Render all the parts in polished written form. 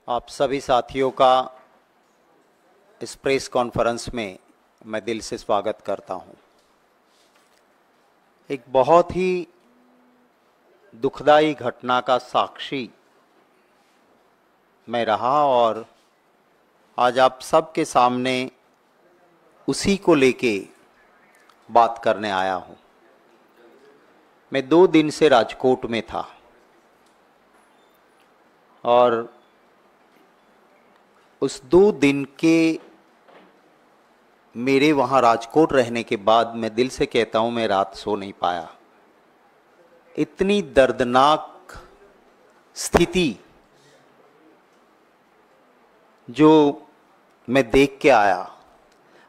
आप सभी साथियों का इस प्रेस कॉन्फ्रेंस में मैं दिल से स्वागत करता हूं। एक बहुत ही दुखदाई घटना का साक्षी मैं रहा और आज आप सबके सामने उसी को लेके बात करने आया हूं। मैं 2 दिन से राजकोट में था और उस 2 दिन के मेरे वहाँ राजकोट रहने के बाद मैं दिल से कहता हूँ मैं रात सो नहीं पाया। इतनी दर्दनाक स्थिति जो मैं देख के आया,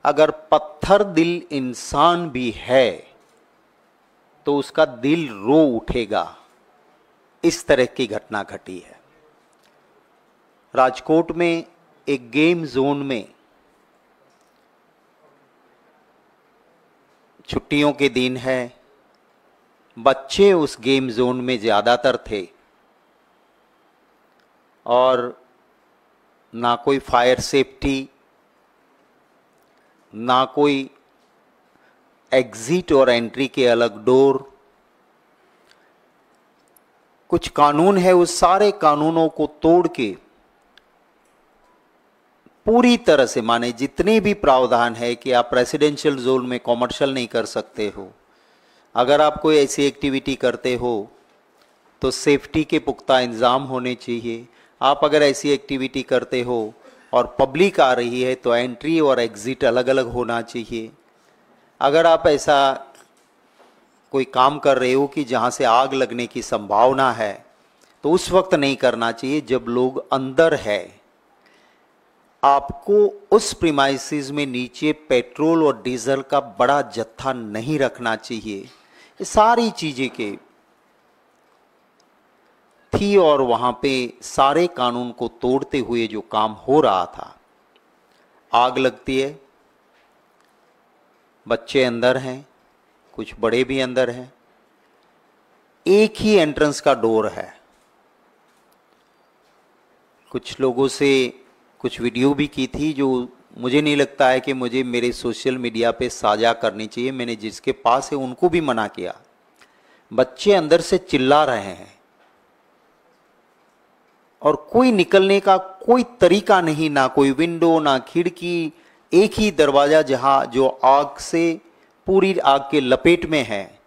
अगर पत्थर दिल इंसान भी है तो उसका दिल रो उठेगा। इस तरह की घटना घटी है। राजकोट में एक गेम जोन में छुट्टियों के दिन है, बच्चे उस गेम जोन में ज़्यादातर थे और ना कोई फायर सेफ्टी, ना कोई एग्जिट और एंट्री के अलग डोर। कुछ कानून है, उस सारे कानूनों को तोड़ के पूरी तरह से माने जितने भी प्रावधान है कि आप रेसिडेंशियल जोन में कॉमर्शियल नहीं कर सकते हो, अगर आप कोई ऐसी एक्टिविटी करते हो तो सेफ्टी के पुख्ता इंतजाम होने चाहिए। आप अगर ऐसी एक्टिविटी करते हो और पब्लिक आ रही है तो एंट्री और एग्जिट अलग अलग होना चाहिए। अगर आप ऐसा कोई काम कर रहे हो कि जहाँ से आग लगने की संभावना है तो उस वक्त नहीं करना चाहिए जब लोग अंदर है। आपको उस प्रीमाइसिस में नीचे पेट्रोल और डीजल का बड़ा जत्था नहीं रखना चाहिए। ये सारी चीजें के थी और वहां पे सारे कानून को तोड़ते हुए जो काम हो रहा था। आग लगती है, बच्चे अंदर हैं, कुछ बड़े भी अंदर हैं, एक ही एंट्रेंस का डोर है। कुछ लोगों से कुछ वीडियो भी की थी जो मुझे नहीं लगता है कि मुझे मेरे सोशल मीडिया पे साझा करनी चाहिए। मैंने जिसके पास है उनको भी मना किया। बच्चे अंदर से चिल्ला रहे हैं और कोई निकलने का कोई तरीका नहीं, ना कोई विंडो ना खिड़की, एक ही दरवाजा जहां जो आग से पूरी आग के लपेट में है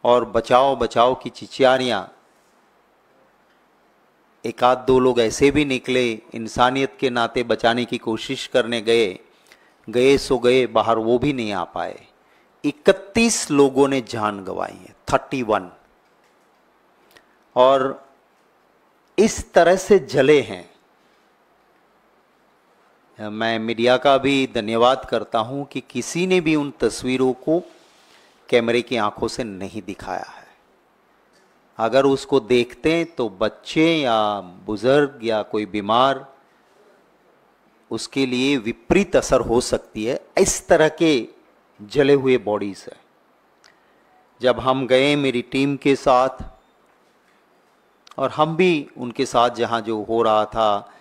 और बचाओ बचाओ की चिचियारियां। एक आध 2 लोग ऐसे भी निकले, इंसानियत के नाते बचाने की कोशिश करने गए सो गए, बाहर वो भी नहीं आ पाए। 31 लोगों ने जान गंवाई है, 31, और इस तरह से जले हैं। मैं मीडिया का भी धन्यवाद करता हूं कि किसी ने भी उन तस्वीरों को कैमरे की आंखों से नहीं दिखाया है। अगर उसको देखते हैं तो बच्चे या बुजुर्ग या कोई बीमार, उसके लिए विपरीत असर हो सकती है। इस तरह के जले हुए बॉडीज है। जब हम गए मेरी टीम के साथ और हम भी उनके साथ, जहां जो हो रहा था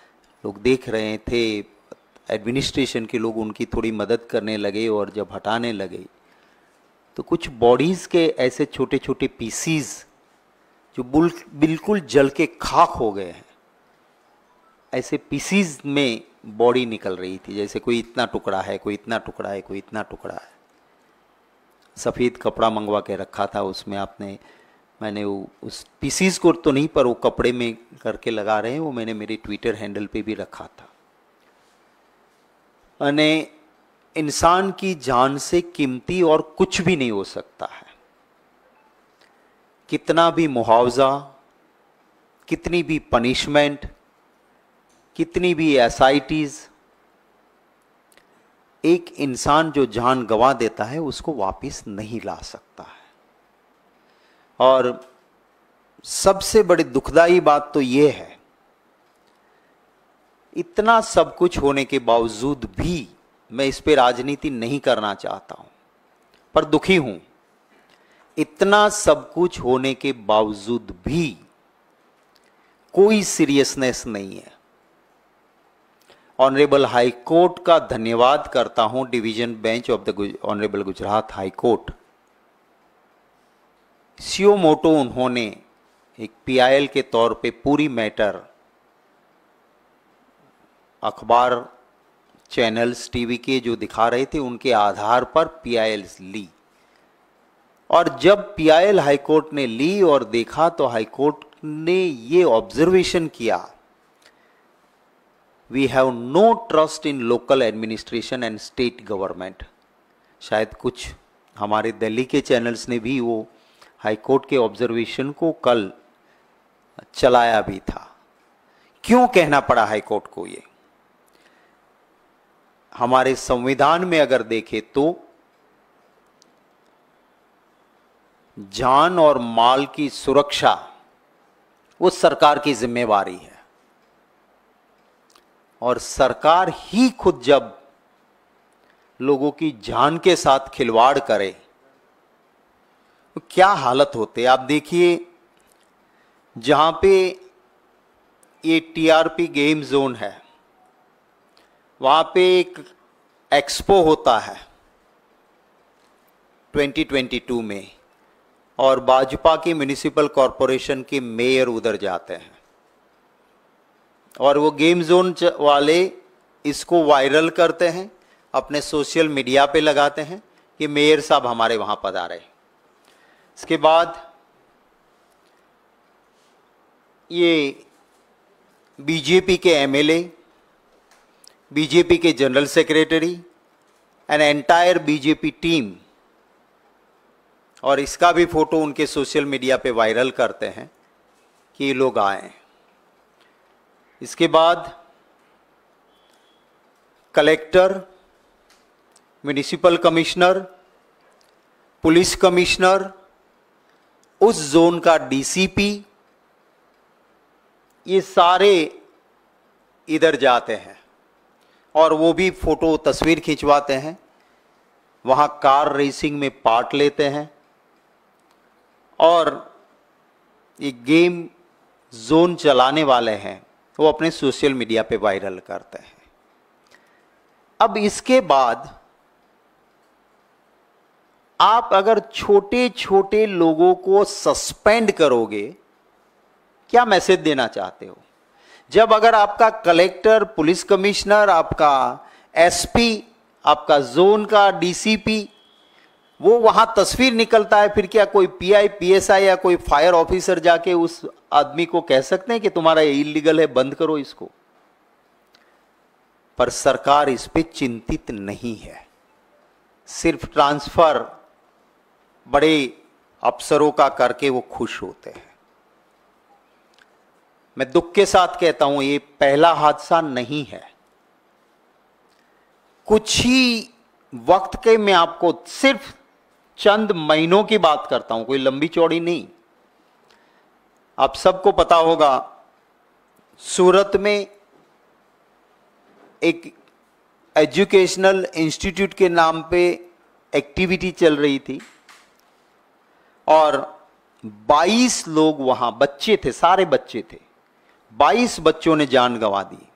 लोग देख रहे थे, एडमिनिस्ट्रेशन के लोग उनकी थोड़ी मदद करने लगे और जब हटाने लगे तो कुछ बॉडीज के ऐसे छोटे छोटे पीसीज जो बिल्कुल जल के खाक हो गए हैं, ऐसे पीसीज में बॉडी निकल रही थी। जैसे कोई इतना टुकड़ा है, कोई इतना टुकड़ा है, कोई इतना टुकड़ा है। सफ़ेद कपड़ा मंगवा के रखा था, उसमें मैंने उस पीसीज को तो नहीं, पर वो कपड़े में करके लगा रहे हैं, वो मैंने मेरे ट्विटर हैंडल पे भी रखा था। अने इंसान की जान से कीमती और कुछ भी नहीं हो सकता है। कितना भी मुआवजा, कितनी भी पनिशमेंट, कितनी भी एसआईटीज, एक इंसान जो जान गंवा देता है उसको वापस नहीं ला सकता है। और सबसे बड़ी दुखदाई बात तो ये है, इतना सब कुछ होने के बावजूद भी मैं इस पे राजनीति नहीं करना चाहता हूं, पर दुखी हूं। इतना सब कुछ होने के बावजूद भी कोई सीरियसनेस नहीं है। ऑनरेबल हाई कोर्ट का धन्यवाद करता हूं, division bench of the honourable Gujarat high court. सियो मोटो उन्होंने एक पीआईएल के तौर पे पूरी मैटर अखबार चैनल्स टीवी के जो दिखा रहे थे उनके आधार पर पीआईएल ली, और जब पीआईएल हाईकोर्ट ने ली और देखा तो हाईकोर्ट ने ये ऑब्जर्वेशन किया, we have no trust in local administration and state government. शायद कुछ हमारे दिल्ली के चैनल्स ने भी वो हाईकोर्ट के ऑब्जर्वेशन को कल चलाया भी था। क्यों कहना पड़ा हाईकोर्ट को ये? हमारे संविधान में अगर देखें तो जान और माल की सुरक्षा वो सरकार की जिम्मेवारी है, और सरकार ही खुद जब लोगों की जान के साथ खिलवाड़ करे तो क्या हालत होते। आप देखिए, जहां पे ये टीआरपी गेम जोन है वहां पे एक एक्सपो होता है 2022 में, और भाजपा की म्युनिसिपल कॉरपोरेशन के मेयर उधर जाते हैं, और वो गेम जोन वाले इसको वायरल करते हैं, अपने सोशल मीडिया पे लगाते हैं कि मेयर साहब हमारे वहां पधारे। इसके बाद ये बीजेपी के एमएलए, बीजेपी के general secretary and entire BJP team, और इसका भी फोटो उनके सोशल मीडिया पे वायरल करते हैं कि ये लोग आए। इसके बाद collector, municipal commissioner, police commissioner, उस जोन का डीसीपी, ये सारे इधर जाते हैं और वो भी फोटो तस्वीर खिंचवाते हैं, वहाँ कार रेसिंग में पार्ट लेते हैं और ये गेम जोन चलाने वाले हैं वो अपने सोशल मीडिया पे वायरल करते हैं। अब इसके बाद आप अगर छोटे छोटे लोगों को सस्पेंड करोगे, क्या मैसेज देना चाहते हो? जब अगर आपका कलेक्टर, पुलिस कमिश्नर, आपका एसपी, आपका जोन का डीसीपी, वो वहां तस्वीर निकलता है, फिर क्या कोई पीआई, पीएसआई या कोई फायर ऑफिसर जाके उस आदमी को कह सकते हैं कि तुम्हारा ये इलीगल है, बंद करो इसको? पर सरकार इस पे चिंतित नहीं है। सिर्फ ट्रांसफर बड़े अफसरों का करके वो खुश होते हैं। मैं दुख के साथ कहता हूं, ये पहला हादसा नहीं है। कुछ ही वक्त के मैं आपको सिर्फ चंद महीनों की बात करता हूं, कोई लंबी चौड़ी नहीं। आप सबको पता होगा, सूरत में एक एजुकेशनल इंस्टीट्यूट के नाम पे एक्टिविटी चल रही थी और 22 लोग वहां, बच्चे थे, सारे बच्चे थे, 22 बच्चों ने जान गंवा दी।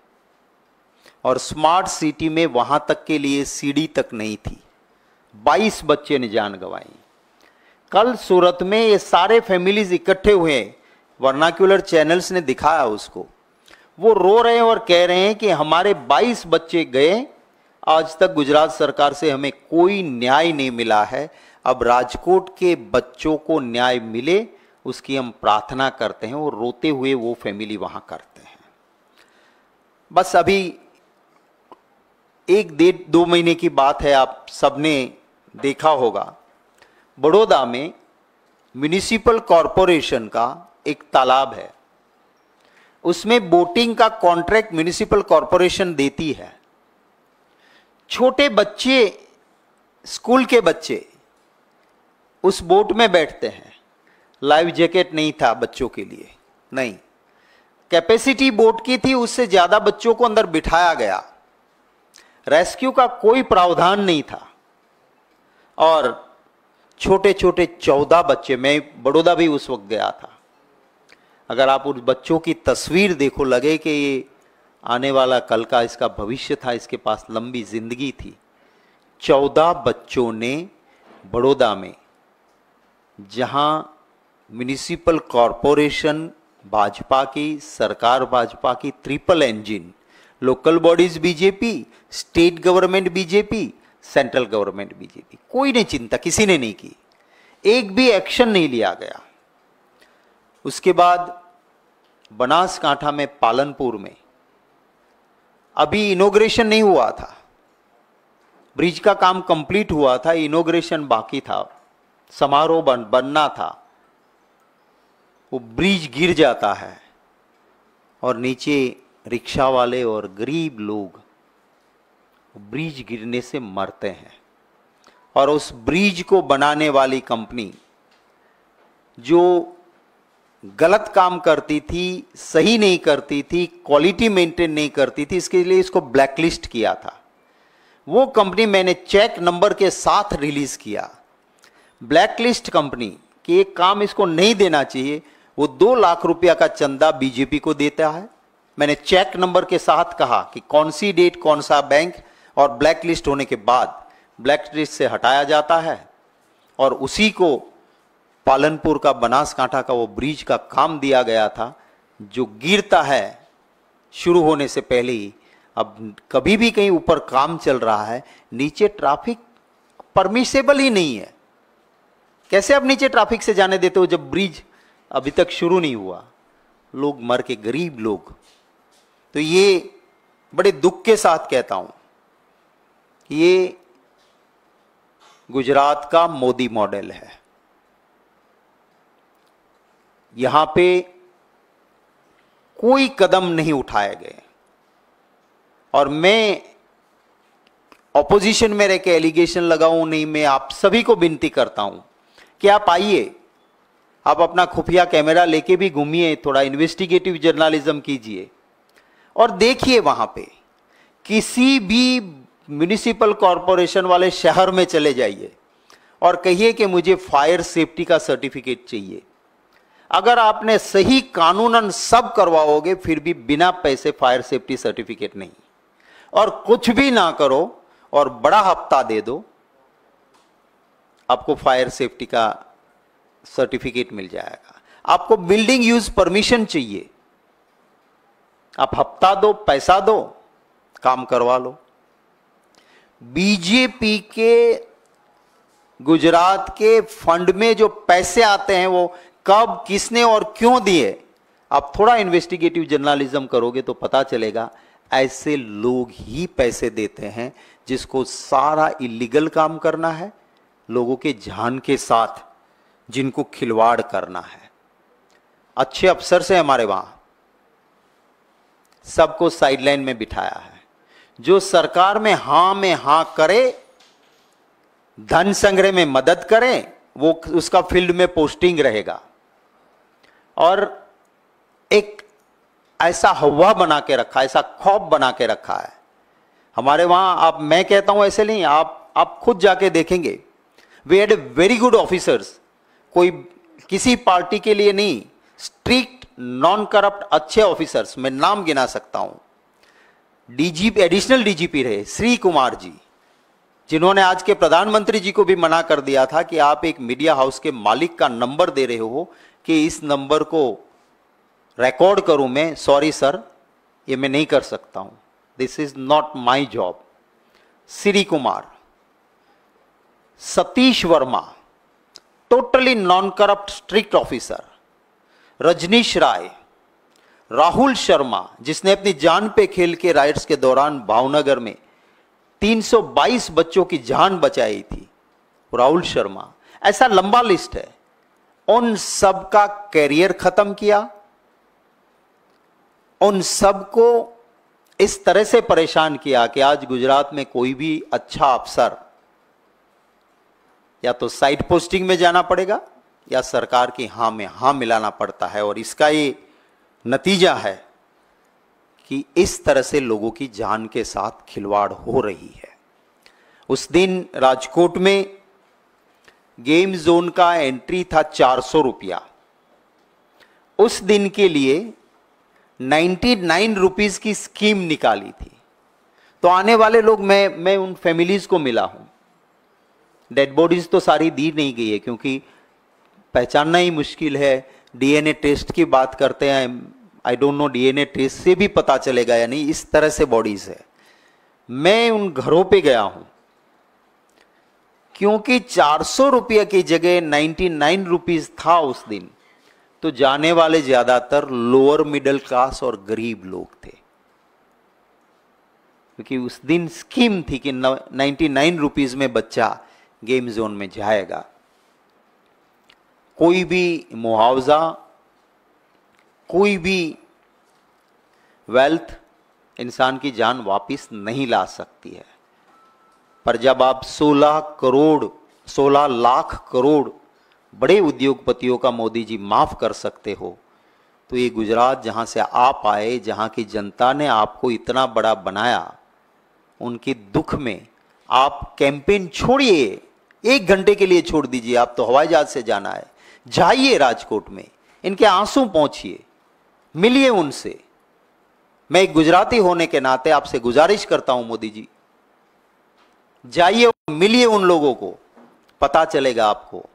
और स्मार्ट सिटी में वहां तक के लिए सीढ़ी तक नहीं थी, 22 बच्चे ने जान गंवाई। कल सूरत में ये सारे फैमिलीज इकट्ठे हुए, वर्नाक्यूलर चैनल्स ने दिखाया उसको, वो रो रहे हैं और कह रहे हैं कि हमारे 22 बच्चे गए, आज तक गुजरात सरकार से हमें कोई न्याय नहीं मिला है। अब राजकोट के बच्चों को न्याय मिले उसकी हम प्रार्थना करते हैं। और रोते हुए वो फैमिली वहां करते हैं। बस अभी 1-1.5-2 महीने की बात है, आप सबने देखा होगा, बड़ौदा में म्युनिसिपल कॉरपोरेशन का एक तालाब है, उसमें बोटिंग का कॉन्ट्रैक्ट म्युनिसिपल कॉरपोरेशन देती है। छोटे बच्चे, स्कूल के बच्चे उस बोट में बैठते हैं। लाइफ जैकेट नहीं था बच्चों के लिए, नहीं, कैपेसिटी बोट की थी, उससे ज्यादा बच्चों को अंदर बिठाया गया। रेस्क्यू का कोई प्रावधान नहीं था और छोटे छोटे 14 बच्चे, मैं बड़ौदा भी उस वक्त गया था, अगर आप उस बच्चों की तस्वीर देखो लगे कि ये आने वाला कल का इसका भविष्य था, इसके पास लंबी जिंदगी थी। 14 बच्चों ने बड़ौदा में, जहां म्युनिसिपल कॉरपोरेशन भाजपा की, सरकार भाजपा की, triple engine, local bodies BJP, state government BJP, central government BJP, कोई नहीं चिंता, किसी ने नहीं की, एक भी एक्शन नहीं लिया गया। उसके बाद बनासकांठा में, पालनपुर में, अभी इनॉग्रेशन नहीं हुआ था, ब्रिज का काम कंप्लीट हुआ था, इनॉग्रेशन बाकी था, समारोह बनना था, वो ब्रिज गिर जाता है और नीचे रिक्शा वाले और गरीब लोग ब्रिज गिरने से मरते हैं। और उस ब्रिज को बनाने वाली कंपनी जो गलत काम करती थी, सही नहीं करती थी, क्वालिटी मेंटेन नहीं करती थी, इसके लिए इसको ब्लैकलिस्ट किया था। वो कंपनी मैंने चेक नंबर के साथ रिलीज किया। ब्लैकलिस्ट कंपनी कि एक काम इसको नहीं देना चाहिए, वो 2 लाख रुपया का चंदा बीजेपी को देता है। मैंने चेक नंबर के साथ कहा कि कौन सी डेट, कौन सा बैंक, और ब्लैकलिस्ट होने के बाद ब्लैकलिस्ट से हटाया जाता है और उसी को पालनपुर का, बनासकांठा का वो ब्रिज का काम दिया गया था, जो गिरता है शुरू होने से पहले ही। अब कभी भी कहीं ऊपर काम चल रहा है, नीचे ट्रैफिक परमिसेबल ही नहीं है। कैसे आप नीचे ट्रैफिक से जाने देते हो जब ब्रिज अभी तक शुरू नहीं हुआ? लोग मर के, गरीब लोग। तो ये बड़े दुख के साथ कहता हूं कि ये गुजरात का मोदी मॉडल है। यहां पे कोई कदम नहीं उठाए गए। और मैं ऑपोजिशन में रह के एलिगेशन लगाऊं नहीं, मैं आप सभी को विनती करता हूं कि आप आइए, आप अपना खुफिया कैमरा लेके भी घूमिए, थोड़ा इन्वेस्टिगेटिव जर्नलिज्म कीजिए और देखिए वहां पे किसी भी म्युनिसिपल कॉरपोरेशन वाले शहर में चले जाइए और कहिए कि मुझे फायर सेफ्टी का सर्टिफिकेट चाहिए। अगर आपने सही कानूनन सब करवाओगे, फिर भी बिना पैसे फायर सेफ्टी सर्टिफिकेट नहीं। और कुछ भी ना करो और बड़ा हफ्ता दे दो, आपको फायर सेफ्टी का सर्टिफिकेट मिल जाएगा। आपको बिल्डिंग यूज परमिशन चाहिए, आप हफ्ता दो, पैसा दो, काम करवा लो। बीजेपी के गुजरात के फंड में जो पैसे आते हैं वो कब, किसने और क्यों दिए, आप थोड़ा इन्वेस्टिगेटिव जर्नलिज्म करोगे तो पता चलेगा। ऐसे लोग ही पैसे देते हैं जिसको सारा इलीगल काम करना है, लोगों के जान के साथ जिनको खिलवाड़ करना है। अच्छे अफसर से हमारे वहां सबको साइडलाइन में बिठाया है। जो सरकार में हां करे, धन संग्रह में मदद करे, वो उसका फील्ड में पोस्टिंग रहेगा। और एक ऐसा हवा बना के रखा, ऐसा खौफ बना के रखा है हमारे वहां। आप, मैं कहता हूं ऐसे नहीं, आप खुद जाके देखेंगे। We had very good officers, कोई किसी पार्टी के लिए नहीं, स्ट्रिक्ट नॉन करप्ट अच्छे ऑफिसर्स, मैं नाम गिना सकता हूं। डीजीपी, एडिशनल डीजीपी रहे श्री कुमार जी, जिन्होंने आज के प्रधानमंत्री जी को भी मना कर दिया था कि आप एक मीडिया हाउस के मालिक का नंबर दे रहे हो कि इस नंबर को रिकॉर्ड करूं मैं, सॉरी सर, ये मैं नहीं कर सकता हूं, this is not my job. Shri Kumar, Satish Verma, totally non corrupt strict officer, Rajneesh Rai, Rahul Sharma, जिसने अपनी जान पे खेल के राइट्स के दौरान भावनगर में 322 बच्चों की जान बचाई थी, राहुल शर्मा। ऐसा लंबा लिस्ट है। उन सब का कैरियर खत्म किया, उन सब को इस तरह से परेशान किया कि आज गुजरात में कोई भी अच्छा अफसर या तो साइड पोस्टिंग में जाना पड़ेगा या सरकार की हां में हां मिलाना पड़ता है। और इसका ये नतीजा है कि इस तरह से लोगों की जान के साथ खिलवाड़ हो रही है। उस दिन राजकोट में गेम जोन का एंट्री था 400 रुपया। उस दिन के लिए ₹99 की स्कीम निकाली थी। तो आने वाले लोग, मैं उन फैमिलीज को मिला हूं। डेड बॉडीज तो सारी दी नहीं गई है क्योंकि पहचानना ही मुश्किल है। डीएनए टेस्ट की बात करते हैं, I don't know DNA test से भी पता चलेगा या नहीं, इस तरह से बॉडीज है। मैं उन घरों पे गया हूं क्योंकि ₹400 की जगह ₹99 था उस दिन। तो जाने वाले ज्यादातर लोअर मिडिल क्लास और गरीब लोग थे, क्योंकि उस दिन स्कीम थी कि ₹99 में बच्चा गेम जोन में जाएगा। कोई भी मुआवजा, कोई भी वेल्थ इंसान की जान वापस नहीं ला सकती है। पर जब आप 16 लाख करोड़ बड़े उद्योगपतियों का मोदी जी माफ कर सकते हो, तो ये गुजरात जहां से आप आए, जहां की जनता ने आपको इतना बड़ा बनाया, उनके दुख में आप कैंपेन छोड़िए, 1 घंटे के लिए छोड़ दीजिए। आप तो हवाई जहाज से जाना है, जाइए राजकोट में, इनके आंसू पहुंचिए, मिलिए उनसे। मैं एक गुजराती होने के नाते आपसे गुजारिश करता हूं मोदी जी, जाइए, मिलिए उन लोगों को, पता चलेगा आपको।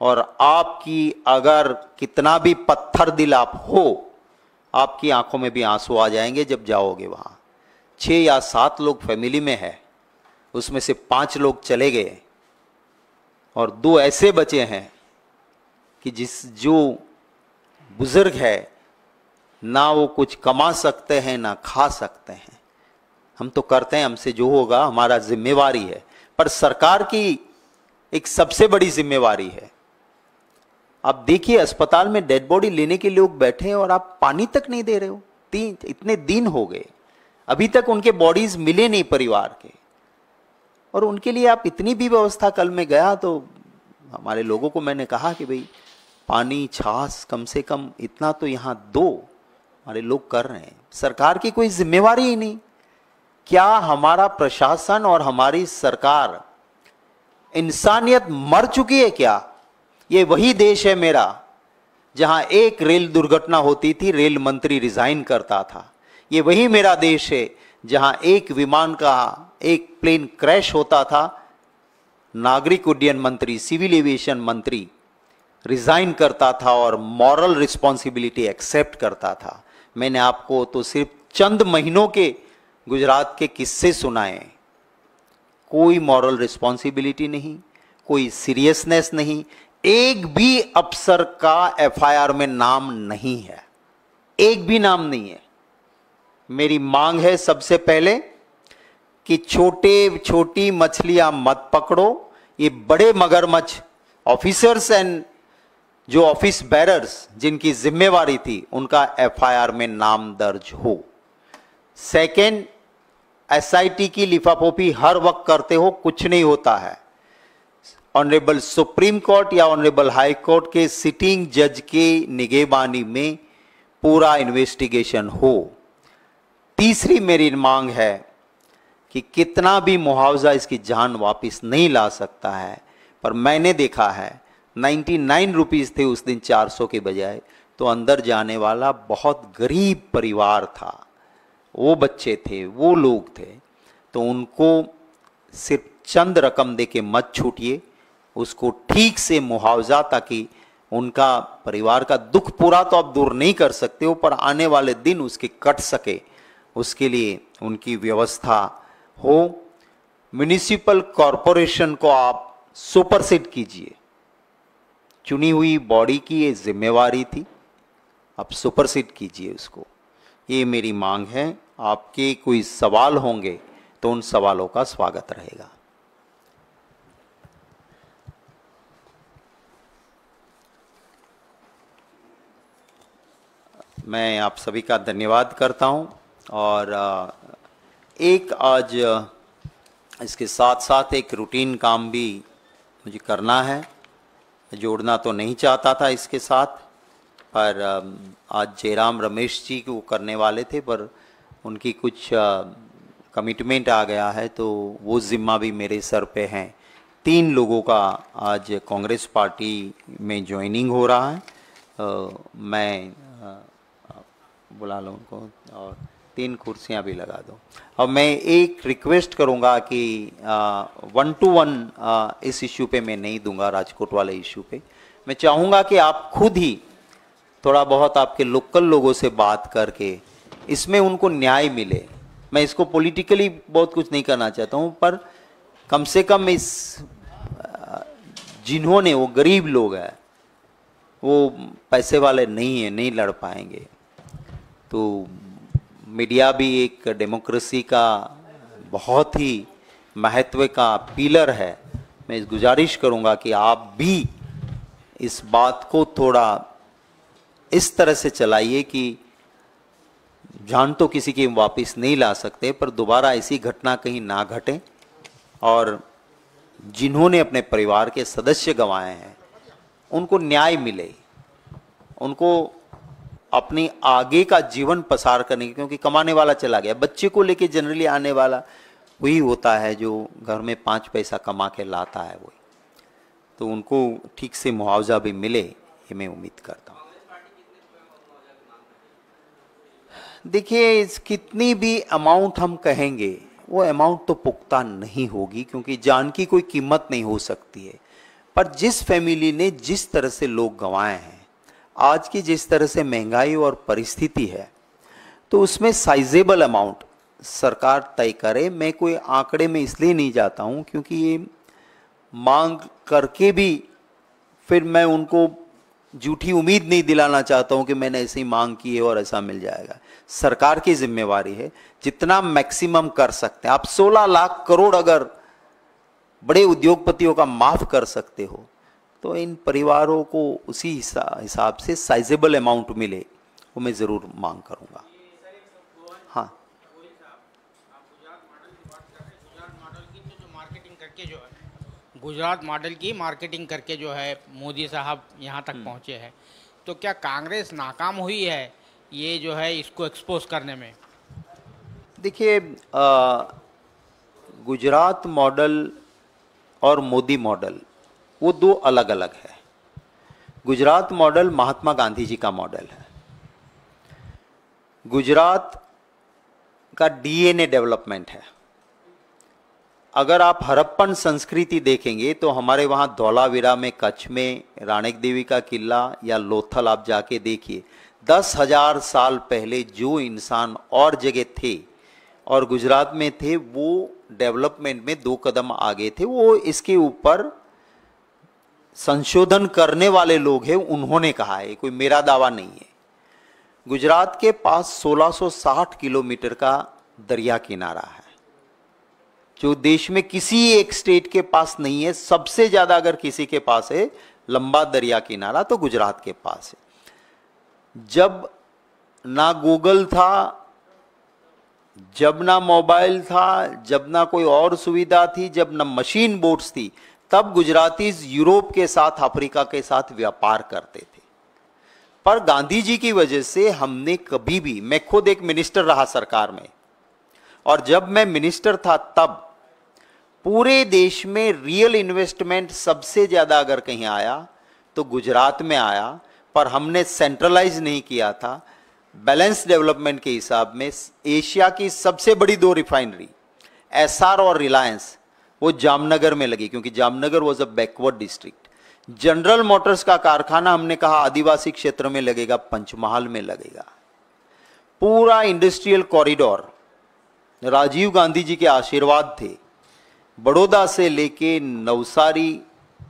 और आपकी अगर कितना भी पत्थर दिल आप हो, आपकी आंखों में भी आंसू आ जाएंगे जब जाओगे वहां। 6 या 7 लोग फैमिली में है, उसमें से 5 लोग चले गए और 2 ऐसे बचे हैं कि जो बुजुर्ग है, ना वो कुछ कमा सकते हैं ना खा सकते हैं। हम तो करते हैं, हमसे जो होगा हमारा जिम्मेवारी है, पर सरकार की एक सबसे बड़ी जिम्मेवारी है। आप देखिए, अस्पताल में डेड बॉडी लेने के लोग बैठे हैं और आप पानी तक नहीं दे रहे हो। इतने दिन हो गए, अभी तक उनके बॉडीज मिले नहीं परिवार के, और उनके लिए आप इतनी भी व्यवस्था। कल मैं गया तो हमारे लोगों को मैंने कहा कि भाई पानी, छाछ कम से कम इतना तो यहां दो। हमारे लोग कर रहे हैं, सरकार की कोई जिम्मेवारी ही नहीं। क्या हमारा प्रशासन और हमारी सरकार, इंसानियत मर चुकी है क्या? ये वही देश है मेरा जहां एक रेल दुर्घटना होती थी, रेल मंत्री रिजाइन करता था। ये वही मेरा देश है जहां एक विमान का एक प्लेन क्रैश होता था, नागरिक उड्डयन मंत्री, सिविल एविएशन मंत्री रिजाइन करता था और मॉरल रिस्पॉन्सिबिलिटी एक्सेप्ट करता था। मैंने आपको तो सिर्फ चंद महीनों के गुजरात के किस्से सुनाए। कोई मॉरल रिस्पॉन्सिबिलिटी नहीं, कोई सीरियसनेस नहीं, एक भी अफसर का एफआईआर में नाम नहीं है, एक भी नाम नहीं है। मेरी मांग है सबसे पहले कि छोटी मछलियां मत पकड़ो, ये बड़े मगरमच्छ ऑफिसर्स एंड जो ऑफिस बेरर्स जिनकी जिम्मेवारी थी, उनका एफआईआर में नाम दर्ज हो। सेकेंड, एसआईटी की लिफाफोफी हर वक्त करते हो, कुछ नहीं होता है। ऑनरेबल सुप्रीम कोर्ट या ऑनरेबल हाई कोर्ट के सिटिंग जज के निगहबानी में पूरा इन्वेस्टिगेशन हो। तीसरी मेरी मांग है कि कितना भी मुआवजा इसकी जान वापस नहीं ला सकता है, पर मैंने देखा है ₹99 थे उस दिन 400 के बजाय, तो अंदर जाने वाला बहुत गरीब परिवार था, वो बच्चे थे, वो लोग थे। तो उनको सिर्फ चंद रकम दे के मत छूटिए, उसको ठीक से मुआवजा, ताकि उनका परिवार का दुख पूरा तो आप दूर नहीं कर सकते हो, पर आने वाले दिन उसके कट सके, उसके लिए उनकी व्यवस्था हो। म्युनिसिपल कॉरपोरेशन को आप सुपरसीड कीजिए, चुनी हुई बॉडी की ये जिम्मेवारी थी, आप सुपरसीड कीजिए उसको। ये मेरी मांग है। आपके कोई सवाल होंगे तो उन सवालों का स्वागत रहेगा। मैं आप सभी का धन्यवाद करता हूं। और एक आज इसके साथ साथ एक रूटीन काम भी मुझे करना है, जोड़ना तो नहीं चाहता था इसके साथ, पर आज जयराम रमेश जी को करने वाले थे, पर उनकी कुछ कमिटमेंट आ गया है, तो वो जिम्मा भी मेरे सर पे हैं। 3 लोगों का आज कांग्रेस पार्टी में ज्वाइनिंग हो रहा है। मैं बुला लो उनको और 3 कुर्सियां भी लगा दो। अब मैं एक रिक्वेस्ट करूंगा कि 1 to 1 इस इश्यू पे मैं नहीं दूंगा, राजकोट वाले इश्यू पे। मैं चाहूंगा कि आप खुद ही थोड़ा बहुत आपके लोकल लोगों से बात करके इसमें उनको न्याय मिले। मैं इसको पॉलिटिकली बहुत कुछ नहीं करना चाहता हूं, पर कम से कम इस जिन्होंने, वो गरीब लोग हैं, वो पैसे वाले नहीं है, नहीं लड़ पाएंगे। तो मीडिया भी एक डेमोक्रेसी का बहुत ही महत्व का पिलर है। मैं इस गुजारिश करूंगा कि आप भी इस बात को थोड़ा इस तरह से चलाइए कि जान तो किसी की वापस नहीं ला सकते, पर दोबारा ऐसी घटना कहीं ना घटे और जिन्होंने अपने परिवार के सदस्य गंवाए हैं उनको न्याय मिले, उनको अपनी आगे का जीवन पसार करने, क्योंकि कमाने वाला चला गया। बच्चे को लेके जनरली आने वाला वही होता है जो घर में 5 पैसा कमा के लाता है वही, तो उनको ठीक से मुआवजा भी मिले, ये मैं उम्मीद करता हूँ। देखिए, कितनी भी अमाउंट हम कहेंगे वो अमाउंट तो पुख्ता नहीं होगी, क्योंकि जान की कोई कीमत नहीं हो सकती है। पर जिस फैमिली ने जिस तरह से लोग गंवाए हैं, आज की जिस तरह से महंगाई और परिस्थिति है, तो उसमें साइजेबल अमाउंट सरकार तय करे। मैं कोई आंकड़े में इसलिए नहीं जाता हूं क्योंकि ये मांग करके भी फिर मैं उनको झूठी उम्मीद नहीं दिलाना चाहता हूं कि मैंने ऐसी मांग की है और ऐसा मिल जाएगा। सरकार की जिम्मेवारी है, जितना मैक्सिमम कर सकते हैं आप। 16 लाख करोड़ अगर बड़े उद्योगपतियों का माफ कर सकते हो, तो इन परिवारों को उसी हिसाब से साइजेबल अमाउंट मिले, वो मैं जरूर मांग करूंगा। हाँ, गुजरात मॉडल की मार्केटिंग करके जो है मोदी साहब यहाँ तक पहुँचे हैं, तो क्या कांग्रेस नाकाम हुई है ये जो है इसको एक्सपोज करने में? देखिए, गुजरात मॉडल और मोदी मॉडल वो 2 अलग अलग है। गुजरात मॉडल महात्मा गांधी जी का मॉडल है। गुजरात का डीएनए डेवलपमेंट है। अगर आप हड़प्पन संस्कृति देखेंगे तो हमारे वहाँ धौलावीरा में, कच्छ में राणक देवी का किला या लोथल आप जाके देखिए, 10,000 साल पहले जो इंसान और जगह थे और गुजरात में थे, वो डेवलपमेंट में 2 कदम आगे थे। वो इसके ऊपर संशोधन करने वाले लोग हैं, उन्होंने कहा है, कोई मेरा दावा नहीं है। गुजरात के पास 1660 किलोमीटर का दरिया किनारा है, जो देश में किसी एक स्टेट के पास नहीं है। सबसे ज्यादा अगर किसी के पास है लंबा दरिया किनारा तो गुजरात के पास है। जब ना गूगल था, जब ना मोबाइल था, जब ना कोई और सुविधा थी, जब ना मशीन बोट्स थी, तब गुजरातीज यूरोप के साथ, अफ्रीका के साथ व्यापार करते थे। पर गांधी जी की वजह से हमने कभी भी, मैं खुद एक मिनिस्टर रहा सरकार में, और जब मैं मिनिस्टर था तब पूरे देश में रियल इन्वेस्टमेंट सबसे ज्यादा अगर कहीं आया तो गुजरात में आया। पर हमने सेंट्रलाइज नहीं किया था। बैलेंस डेवलपमेंट के हिसाब में एशिया की सबसे बड़ी 2 रिफाइनरी, एसआर और रिलायंस, वो जामनगर में लगी, क्योंकि Jamnagar was a backward district. General Motors का कारखाना हमने कहा आदिवासी क्षेत्र में लगेगा, पंचमहाल में लगेगा। पूरा इंडस्ट्रियल कॉरिडोर राजीव गांधी जी के आशीर्वाद थे, बड़ौदा से लेके नवसारी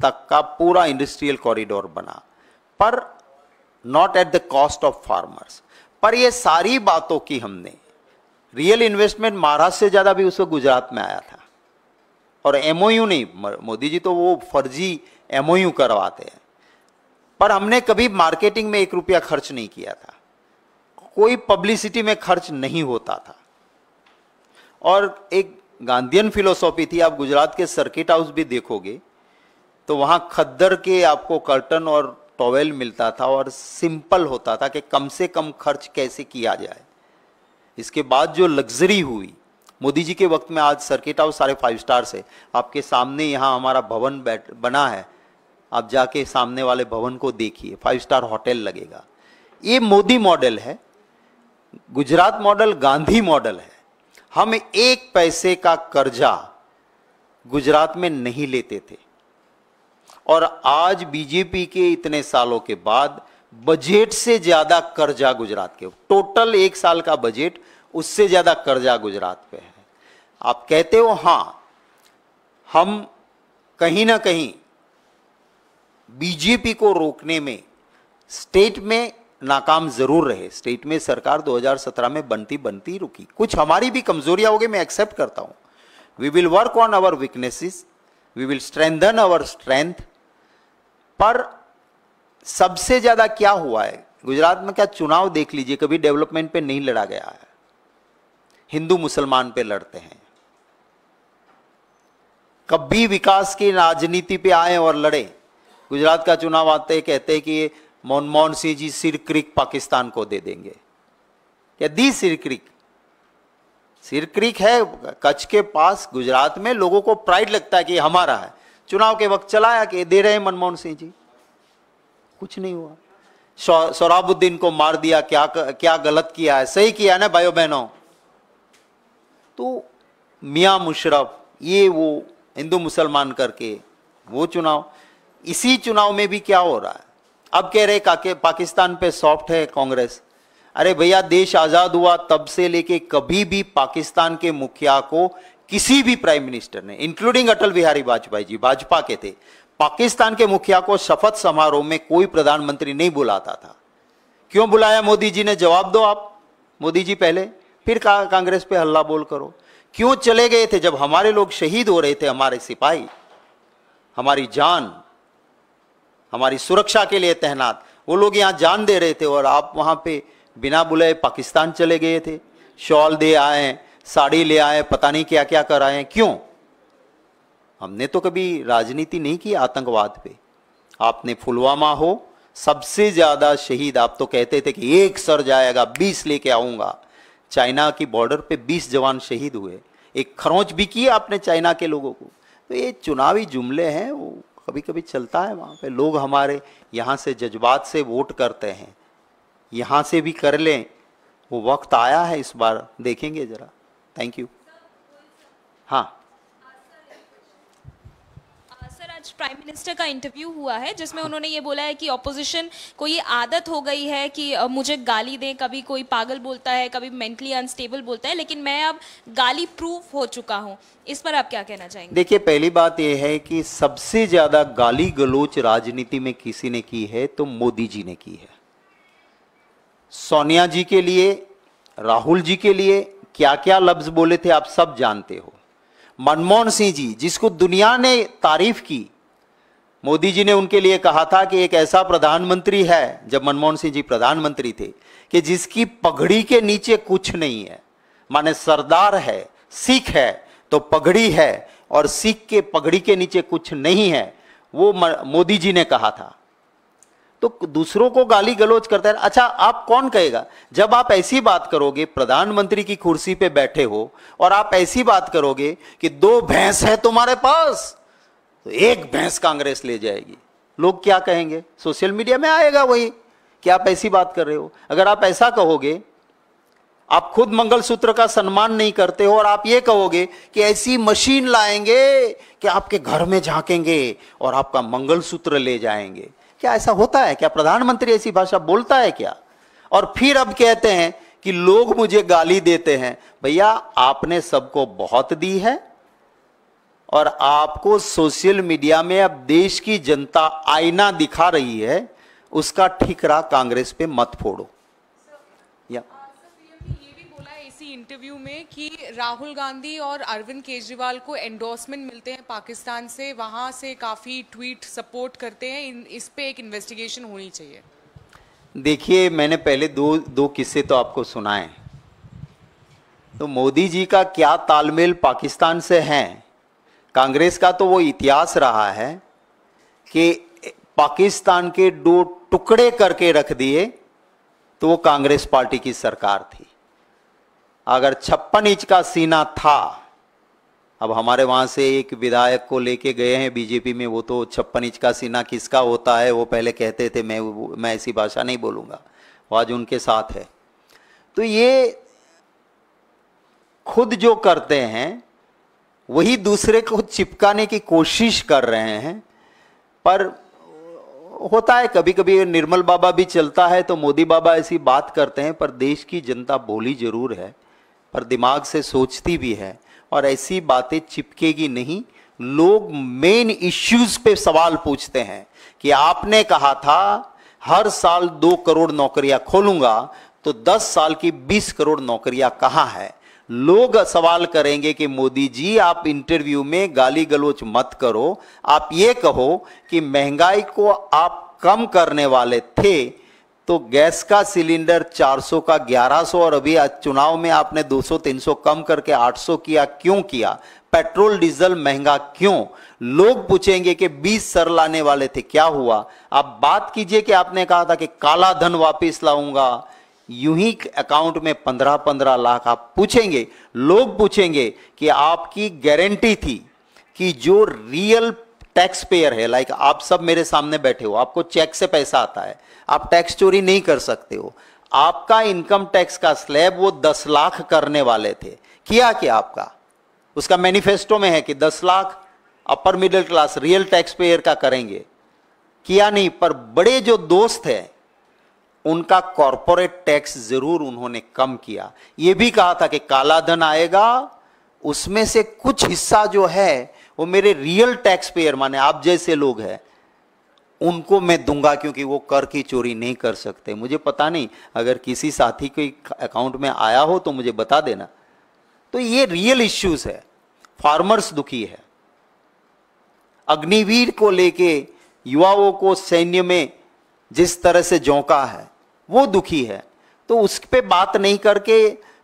तक का पूरा इंडस्ट्रियल कॉरिडोर बना, पर not at the cost of farmers. पर ये सारी बातों की हमने, रियल इन्वेस्टमेंट महाराष्ट्र से ज्यादा भी उस वक्त गुजरात में आया था। और एमओयू नहीं, मोदी जी तो वो फर्जी एमओयू करवाते हैं, पर हमने कभी मार्केटिंग में 1 रुपया खर्च नहीं किया था, कोई पब्लिसिटी में खर्च नहीं होता था। और एक गांधीयन फिलोसॉफी थी। आप गुजरात के सर्किट हाउस भी देखोगे तो वहां खद्दर के आपको कर्टन और टॉवेल मिलता था, और सिंपल होता था कि कम से कम खर्च कैसे किया जाए। इसके बाद जो लग्जरी हुई मोदी जी के वक्त में, आज सर्किट हाउस सारे 5 स्टार से आपके सामने, यहाँ हमारा भवन बना है, आप जाके सामने वाले भवन को देखिए, 5 स्टार होटल लगेगा। ये मोदी मॉडल है। गुजरात मॉडल गांधी मॉडल है। हम 1 पैसे का कर्जा गुजरात में नहीं लेते थे, और आज बीजेपी के इतने सालों के बाद बजट से ज्यादा कर्जा गुजरात के, टोटल 1 साल का बजट उससे ज्यादा कर्जा गुजरात पे है। आप कहते हो हां, हम कहीं ना कहीं बीजेपी को रोकने में स्टेट में नाकाम जरूर रहे। स्टेट में सरकार 2017 में बनती रुकी, कुछ हमारी भी कमजोरियां हो गई, मैं एक्सेप्ट करता हूं। We will work on our weaknesses, we will strengthen our strength. पर सबसे ज्यादा क्या हुआ है गुजरात में, क्या चुनाव देख लीजिए, कभी डेवलपमेंट पे नहीं लड़ा गया है, हिंदू मुसलमान पे लड़ते हैं। कभी विकास की राजनीति पे आए और लड़े, गुजरात का चुनाव आते कहते हैं कि मनमोहन सिंह जी सिर क्रिक पाकिस्तान को दे देंगे। क्या दी सिर क्रिक? सिर क्रिक है कच्छ के पास, गुजरात में लोगों को प्राइड लगता है कि हमारा है। चुनाव के वक्त चलाया कि दे रहे हैं मनमोहन सिंह जी, कुछ नहीं हुआ। सोहराबुद्दीन को मार दिया, क्या गलत किया है? सही किया ना भाइयों बहनों। तो मियां मुशर्रफ ये वो हिंदू मुसलमान करके वो चुनाव, इसी चुनाव में भी क्या हो रहा है, अब कह रहे पाकिस्तान पे सॉफ्ट है कांग्रेस। अरे भैया, देश आजाद हुआ तब से लेके कभी भी पाकिस्तान के मुखिया को किसी भी प्राइम मिनिस्टर ने, इंक्लूडिंग अटल बिहारी वाजपेयी जी, भाजपा के थे, पाकिस्तान के मुखिया को शपथ समारोह में कोई प्रधानमंत्री नहीं बुलाता था। क्यों बुलाया मोदी जी ने? जवाब दो आप। मोदी जी पहले, फिर कांग्रेस पे हल्ला बोल करो। क्यों चले गए थे जब हमारे लोग शहीद हो रहे थे, हमारे सिपाही, हमारी जान, हमारी सुरक्षा के लिए तैनात, वो लोग यहां जान दे रहे थे, और आप वहां पे बिना बुलाए पाकिस्तान चले गए थे। शॉल दे आए, साड़ी ले आए, पता नहीं क्या क्या कर आए। क्यों? हमने तो कभी राजनीति नहीं की आतंकवाद पे। आपने पुलवामा हो, सबसे ज्यादा शहीद आप तो कहते थे कि 1 सर जाएगा, 20 लेके आऊंगा। चाइना की बॉर्डर पे 20 जवान शहीद हुए, एक खरोंच भी की आपने चाइना के लोगों को। तो ये चुनावी जुमले हैं, वो कभी कभी चलता है। वहाँ पे लोग हमारे यहाँ से जज्बात से वोट करते हैं, यहाँ से भी कर लें, वो वक्त आया है इस बार, देखेंगे जरा। Thank you. हाँ सर, आज प्राइम मिनिस्टर का इंटरव्यू हुआ है जिसमें उन्होंने ये बोला है कि ऑपोजिशन को ये आदत हो गई है कि मुझे गाली दें, कभी कोई पागल बोलता है, कभी मेंटली अनस्टेबल बोलता है, लेकिन मैं अब गाली प्रूफ हो चुका हूं। इस पर आप क्या कहना चाहेंगे? देखिए, पहली बात यह है कि सबसे ज्यादा गाली गलोच राजनीति में किसी ने की है तो मोदी जी ने की है। सोनिया जी के लिए, राहुल जी के लिए क्या क्या लफ्ज बोले थे आप सब जानते हो। मनमोहन सिंह जी, जिसको दुनिया ने तारीफ की, मोदी जी ने उनके लिए कहा था कि एक ऐसा प्रधानमंत्री है, जब मनमोहन सिंह जी प्रधानमंत्री थे, कि जिसकी पगड़ी के नीचे कुछ नहीं है। माने सरदार है, सिख है तो पगड़ी है, और सिख के पगड़ी के नीचे कुछ नहीं है, वो मोदी जी ने कहा था। तो दूसरों को गाली गलौज करता है। अच्छा, आप कौन कहेगा? जब आप ऐसी बात करोगे, प्रधानमंत्री की कुर्सी पे बैठे हो, और आप ऐसी बात करोगे कि 2 भैंस है तुम्हारे पास, तो 1 भैंस कांग्रेस ले जाएगी, लोग क्या कहेंगे? सोशल मीडिया में आएगा वही कि आप ऐसी बात कर रहे हो। अगर आप ऐसा कहोगे, आप खुद मंगलसूत्र का सम्मान नहीं करते हो, और आप ये कहोगे कि ऐसी मशीन लाएंगे कि आपके घर में झांकेंगे और आपका मंगलसूत्र ले जाएंगे, क्या ऐसा होता है? क्या प्रधानमंत्री ऐसी भाषा बोलता है क्या? और फिर अब कहते हैं कि लोग मुझे गाली देते हैं। भैया, आपने सबको बहुत दी है, और आपको सोशल मीडिया में अब देश की जनता आईना दिखा रही है, उसका ठिकरा कांग्रेस पे मत फोड़ो। या ये भी बोला है इसी इंटरव्यू में कि राहुल गांधी और अरविंद केजरीवाल को एंडोर्समेंट मिलते हैं पाकिस्तान से, वहां से काफी ट्वीट सपोर्ट करते हैं, इस पे एक इन्वेस्टिगेशन होनी चाहिए। देखिए, मैंने पहले दो किस्से तो आपको सुनाए। तो मोदी जी का क्या तालमेल पाकिस्तान से है? कांग्रेस का तो वो इतिहास रहा है कि पाकिस्तान के 2 टुकड़े करके रख दिए तो वो कांग्रेस पार्टी की सरकार थी। अगर 56 इंच का सीना था, अब हमारे वहां से एक विधायक को लेके गए हैं बीजेपी में, वो तो 56 इंच का सीना किसका होता है वो पहले कहते थे, मैं ऐसी भाषा नहीं बोलूंगा, वो आज उनके साथ है। तो ये खुद जो करते हैं वही दूसरे को चिपकाने की कोशिश कर रहे हैं। पर होता है कभी कभी, निर्मल बाबा भी चलता है तो मोदी बाबा ऐसी बात करते हैं, पर देश की जनता भोली जरूर है पर दिमाग से सोचती भी है, और ऐसी बातें चिपकेगी नहीं। लोग मेन इश्यूज पे सवाल पूछते हैं कि आपने कहा था हर साल 2 करोड़ नौकरियां खोलूंगा, तो 10 साल की 20 करोड़ नौकरियां कहां है? लोग सवाल करेंगे कि मोदी जी आप इंटरव्यू में गाली गलौज मत करो, आप ये कहो कि महंगाई को आप कम करने वाले थे, तो गैस का सिलेंडर 400 का 1100 और अभी चुनाव में आपने 200-300 कम करके 800 किया, क्यों किया? पेट्रोल डीजल महंगा क्यों? लोग पूछेंगे कि 20 सर लाने वाले थे, क्या हुआ? आप बात कीजिए कि आपने कहा था कि काला धन वापस लाऊंगा, यूं ही अकाउंट में 15-15 लाख। आप पूछेंगे, लोग पूछेंगे कि आपकी गारंटी थी कि जो रियल टैक्स पेयर है, लाइक आप सब मेरे सामने बैठे हो, आपको चेक से पैसा आता है, आप टैक्स चोरी नहीं कर सकते हो, आपका इनकम टैक्स का स्लैब वो 10 लाख करने वाले थे, किया क्या आपका? उसका मैनिफेस्टो में है कि 10 lakh upper middle class real tax payer का करेंगे, किया नहीं। पर बड़े जो दोस्त हैं उनका कॉरपोरेट टैक्स जरूर उन्होंने कम किया। यह भी कहा था कि काला धन आएगा, उसमें से कुछ हिस्सा जो है वो मेरे रियल टैक्स पेयर माने आप जैसे लोग हैं उनको मैं दूंगा, क्योंकि वो कर की चोरी नहीं कर सकते। मुझे पता नहीं, अगर किसी साथी के अकाउंट में आया हो तो मुझे बता देना। तो ये रियल इश्यूज है। फार्मर्स दुखी है, अग्निवीर को लेके युवाओं को सैन्य में जिस तरह से झोंका है वो दुखी है। तो उस पे बात नहीं करके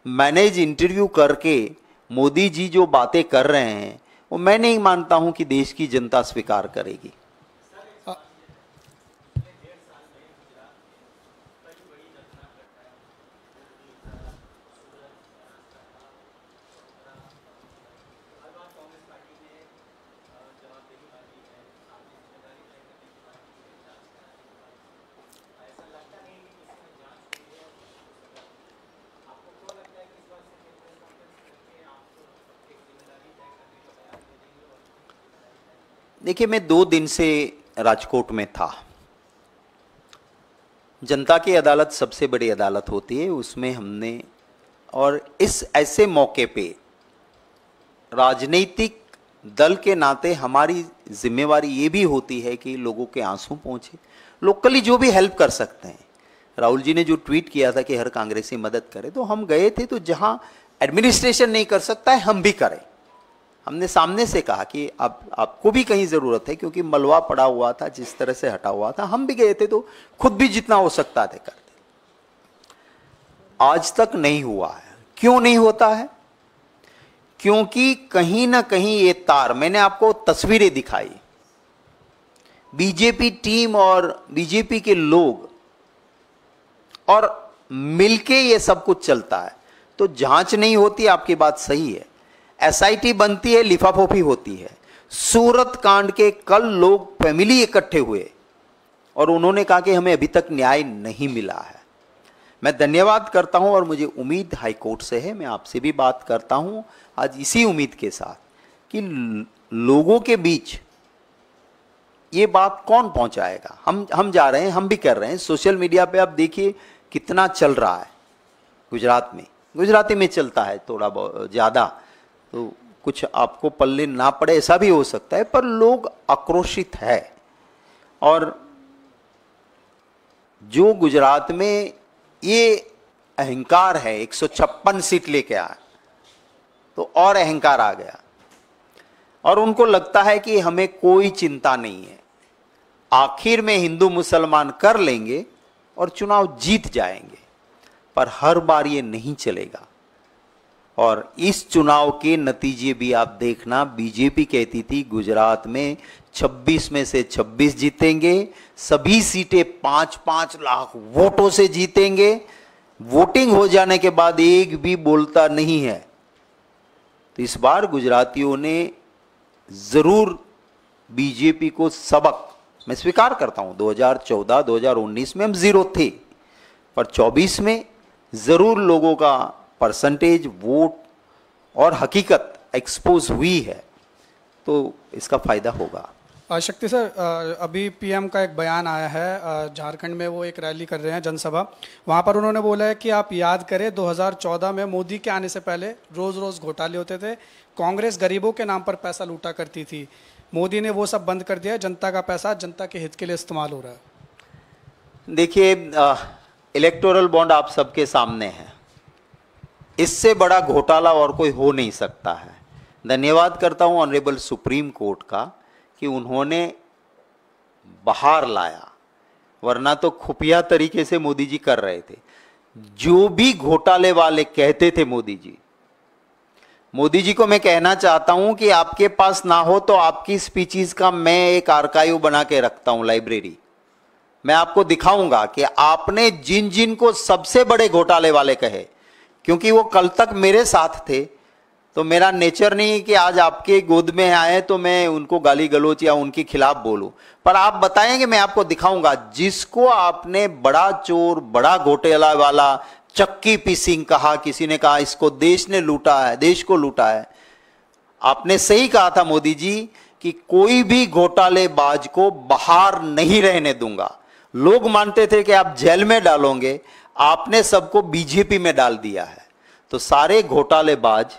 मैनेज इंटरव्यू करके मोदी जी जो बातें कर रहे हैं वो मैं नहीं मानता हूं कि देश की जनता स्वीकार करेगी। देखिए, मैं 2 दिन से राजकोट में था। जनता की अदालत सबसे बड़ी अदालत होती है, उसमें हमने, और इस ऐसे मौके पे राजनीतिक दल के नाते हमारी जिम्मेवारी ये भी होती है कि लोगों के आंसू पहुंचे, लोकली जो भी हेल्प कर सकते हैं। राहुल जी ने जो ट्वीट किया था कि हर कांग्रेसी मदद करे, तो हम गए थे, तो जहां एडमिनिस्ट्रेशन नहीं कर सकता है हम भी करें। हमने सामने से कहा कि अब आपको भी कहीं जरूरत है, क्योंकि मलबा पड़ा हुआ था, जिस तरह से हटा हुआ था, हम भी गए थे, तो खुद भी जितना हो सकता था करते। आज तक नहीं हुआ है। क्यों नहीं होता है? क्योंकि कहीं ना कहीं ये तार, मैंने आपको तस्वीरें दिखाई, बीजेपी टीम और बीजेपी के लोग और मिलके ये सब कुछ चलता है। तो जांच नहीं होती, आपकी बात सही है, एसआईटी बनती है, लिफाफोफी होती है। सूरत कांड के कल लोग फैमिली इकट्ठे हुए और उन्होंने कहा कि हमें अभी तक न्याय नहीं मिला है। मैं धन्यवाद करता हूं और मुझे उम्मीद हाईकोर्ट से है, मैं आपसे भी बात करता हूं आज इसी उम्मीद के साथ कि लोगों के बीच ये बात कौन पहुंचाएगा। हम जा रहे हैं, हम भी कर रहे हैं। सोशल मीडिया पे आप देखिए कितना चल रहा है। गुजरात में गुजराती में चलता है थोड़ा बहुत ज़्यादा, तो कुछ आपको पल्ले ना पड़े ऐसा भी हो सकता है, पर लोग आक्रोशित है। और जो गुजरात में ये अहंकार है, 156 सीट लेके आए, तो और अहंकार आ गया और उनको लगता है कि हमें कोई चिंता नहीं है, आखिर में हिंदू मुसलमान कर लेंगे और चुनाव जीत जाएंगे। पर हर बार ये नहीं चलेगा और इस चुनाव के नतीजे भी आप देखना। बीजेपी कहती थी गुजरात में 26 में से 26 जीतेंगे, सभी सीटें 5-5 लाख वोटों से जीतेंगे। वोटिंग हो जाने के बाद एक भी बोलता नहीं है। तो इस बार गुजरातियों ने जरूर बीजेपी को सबक, मैं स्वीकार करता हूं 2014-2019 में हम जीरो थे, पर 24 में ज़रूर लोगों का परसेंटेज, वोट और हकीकत एक्सपोज हुई है, तो इसका फ़ायदा होगा। शक्ति सर, अभी पीएम का एक बयान आया है, झारखंड में वो एक रैली कर रहे हैं, जनसभा। वहाँ पर उन्होंने बोला है कि आप याद करें 2014 में मोदी के आने से पहले रोज़ रोज़ घोटाले होते थे, कांग्रेस गरीबों के नाम पर पैसा लूटा करती थी, मोदी ने वो सब बंद कर दिया है, जनता का पैसा जनता के हित के लिए इस्तेमाल हो रहा है। देखिए, इलेक्टोरल बॉन्ड आप सबके सामने है, इससे बड़ा घोटाला और कोई हो नहीं सकता है। धन्यवाद करता हूँ ऑनरेबल सुप्रीम कोर्ट का कि उन्होंने बाहर लाया, वरना तो खुफिया तरीके से मोदी जी कर रहे थे। जो भी घोटाले वाले कहते थे मोदी जी को मैं कहना चाहता हूं कि आपके पास ना हो तो आपकी स्पीचेस का मैं एक आर्काइव बना के रखता हूं, लाइब्रेरी। मैं आपको दिखाऊंगा कि आपने जिन जिन को सबसे बड़े घोटाले वाले कहे, क्योंकि वो कल तक मेरे साथ थे, तो मेरा नेचर नहीं है कि आज आपके गोद में आए तो मैं उनको गाली गलौच या उनके खिलाफ बोलूं, पर आप बताएंगे, मैं आपको दिखाऊंगा। जिसको आपने बड़ा चोर, बड़ा घोटाला वाला, चक्की पीसिंग कहा, किसी ने कहा इसको देश ने लूटा है, देश को लूटा है। आपने सही कहा था मोदी जी कि कोई भी घोटालेबाज को बाहर नहीं रहने दूंगा। लोग मानते थे कि आप जेल में डालोगे, आपने सबको बीजेपी में डाल दिया है। तो सारे घोटालेबाज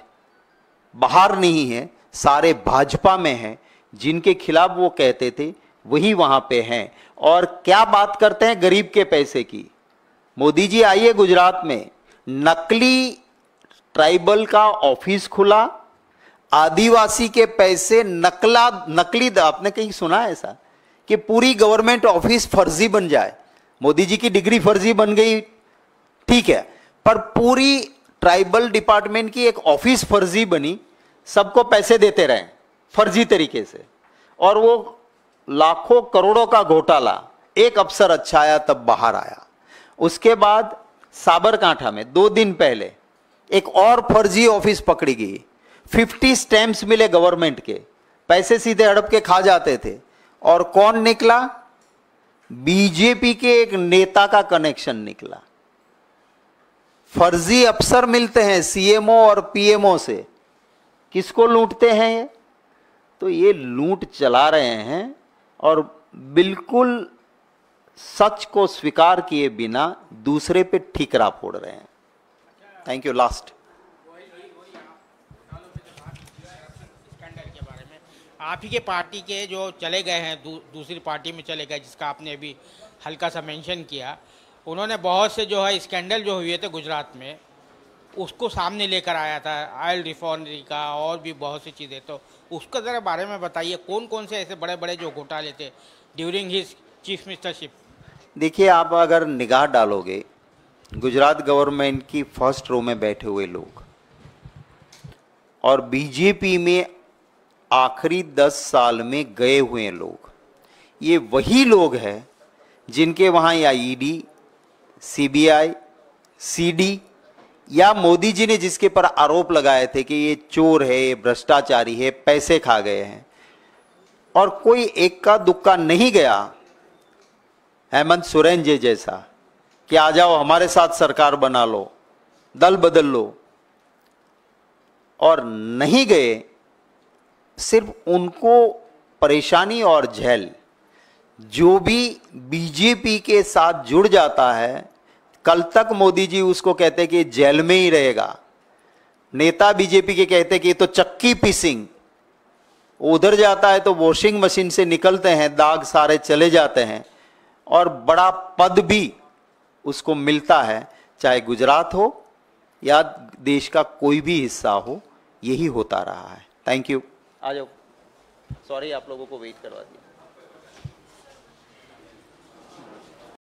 बाहर नहीं है, सारे भाजपा में हैं। जिनके खिलाफ वो कहते थे वही वहां पे हैं। और क्या बात करते हैं गरीब के पैसे की। मोदी जी आइए गुजरात में, नकली ट्राइबल का ऑफिस खुला, आदिवासी के पैसे नकली, आपने कहीं सुना है ऐसा कि पूरी गवर्नमेंट ऑफिस फर्जी बन जाए? मोदी जी की डिग्री फर्जी बन गई, ठीक है, पर पूरी ट्राइबल डिपार्टमेंट की एक ऑफिस फर्जी बनी, सबको पैसे देते रहे फर्जी तरीके से, और वो लाखों करोड़ों का घोटाला एक अफसर अच्छा आया तब बाहर आया। उसके बाद साबरकांठा में 2 दिन पहले एक और फर्जी ऑफिस पकड़ी गई, 50 स्टैंप्स मिले गवर्नमेंट के, पैसे सीधे हड़प के खा जाते थे। और कौन निकला? बीजेपी के एक नेता का कनेक्शन निकला। फर्जी अफसर मिलते हैं सीएमओ और पीएमओ से, किसको लूटते हैं ये? तो ये लूट चला रहे हैं और बिल्कुल सच को स्वीकार किए बिना दूसरे पे ठीकरा फोड़ रहे हैं। Thank you. लास्ट आप ही के पार्टी के जो चले गए हैं, दूसरी पार्टी में चले गए, जिसका आपने अभी हल्का सा मेंशन किया, उन्होंने बहुत से जो है स्कैंडल जो हुए थे गुजरात में, उसको सामने लेकर आया था, ऑयल रिफाइनरी का और भी बहुत सी चीज़ें। तो उसका ज़रा बारे में बताइए, कौन कौन से ऐसे बड़े बड़े जो घोटाले थे ड्यूरिंग हिज चीफ मिनिस्टरशिप? देखिए, आप अगर निगाह डालोगे गुजरात गवर्नमेंट की फर्स्ट रो में बैठे हुए लोग और बीजेपी में आखिरी 10 साल में गए हुए लोग, ये वही लोग हैं जिनके वहाँ या ईडी, सीबीआई, सीडी या मोदी जी ने जिसके पर आरोप लगाए थे कि ये चोर है, ये भ्रष्टाचारी है, पैसे खा गए हैं, और कोई एक्का दुक्का नहीं गया हेमंत सोरेन जी जैसा कि आ जाओ हमारे साथ सरकार बना लो, दल बदल लो, और नहीं गए। सिर्फ उनको परेशानी और झेल, जो भी बीजेपी के साथ जुड़ जाता है, कल तक मोदी जी उसको कहते कि जेल में ही रहेगा, नेता बीजेपी के कहते कि तो चक्की पीसिंग, उधर जाता है तो वॉशिंग मशीन से निकलते हैं, दाग सारे चले जाते हैं, और बड़ा पद भी उसको मिलता है, चाहे गुजरात हो या देश का कोई भी हिस्सा हो, यही होता रहा है। Thank you. आ जाओ, सॉरी आप लोगों को वेट करवा दिया।